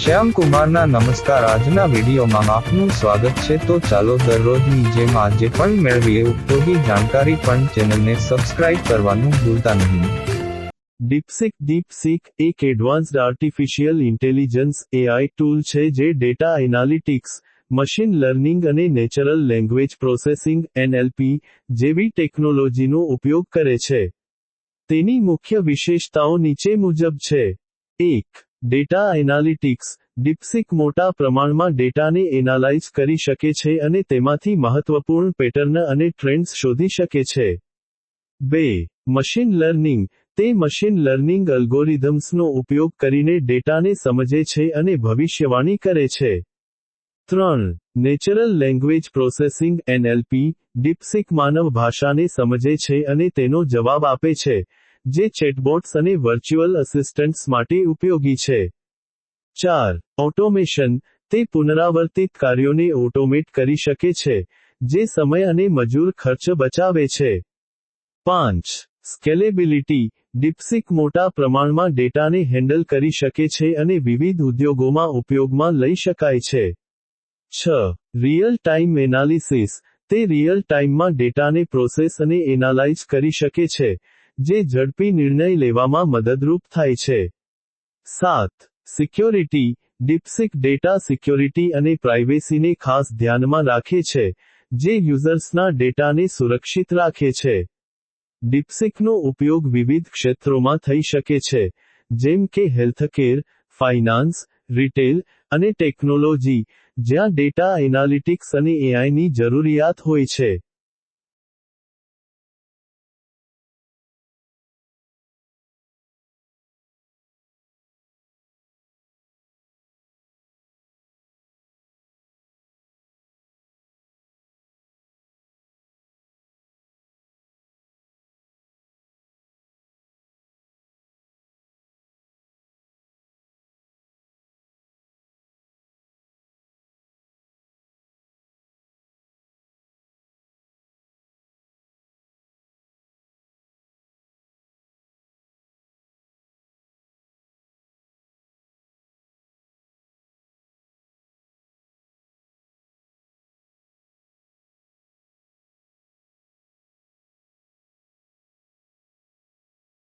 શ્યામ કુમારના નમસ્કાર. આજના વિડીયોમાં આપનું સ્વાગત છે. તો ચાલો દરરોજની જેમ આજે પણ મેળવીએ ઉપયોગી જાણકારી, પણ ચેનલને સબસ્ક્રાઇબ કરવાનું ભૂલતા નહીં. ડીપસીક એક advanced artificial intelligence AI tool છે જે ડેટા એનાલિટિક્સ, મશીન લર્નિંગ અને નેચરલ લેંગ્વેજ પ્રોસેસિંગ NLP જેવી ટેકનોલોજીનો ઉપયોગ કરે છે. તેની મુખ્ય વિશેષતાઓ નીચે મુજબ છે. 1. Data analytics. ડીપસીક મોટા પ્રમાણમાં ડેટાને એનાલાઇઝ કરી શકે છે અને તેમાંથી મહત્વપૂર્ણ પેટર્ન અને ટ્રેન્ડ્સ શોધી શકે છે. 2. Machine learning. તે મશીન લર્નિંગ અલ્ગોરિધમ્સનો ઉપયોગ કરીને ડેટાને સમજે છે અને ભવિષ્યવાણી કરે છે. 3. Natural language processing NLP. ડીપસીક માનવ ભાષાને સમજે છે અને તેનો જવાબ આપે છે, જે ચેટબોટ્સ અને વર્ચ્યુઅલ અસિસ્ટન્ટ્સ માટે ઉપયોગી છે. 4. ઓટોમેશન. તે પુનરાવર્તિત કાર્યોને ઓટોમેટ કરી શકે છે, જે સમય અને મજૂર ખર્ચ બચાવે છે. 5. સ્કેલેબિલિટી. ડીપસીક મોટા પ્રમાણમાં ડેટાને હેન્ડલ કરી શકે છે અને વિવિધ ઉદ્યોગોમાં ઉપયોગમાં લઈ શકાય છે. 6. Real time analysis. તે રિયલ ટાઇમમાં ડેટાને પ્રોસેસ અને એનાલાઇઝ કરી શકે છે, જે ઝડપી નિર્ણય લેવામાં મદદરૂપ થાય છે. 7. સિક્યોરિટી. ડીપસીક ડેટા સિક્યોરિટી અને પ્રાઇવેસીને ખાસ ધ્યાનમાં રાખે છે, જે યુઝર્સના ડેટાને સુરક્ષિત રાખે છે. ડીપસીકનો ઉપયોગ વિવિધ ક્ષેત્રોમાં થઈ શકે છે, જેમ કે હેલ્થકેર, ફાઇનાન્સ, રિટેલ અને ટેકનોલોજી, જ્યાં ડેટા એનાલિટિક્સ અને AIની જરૂરિયાત હોય છે.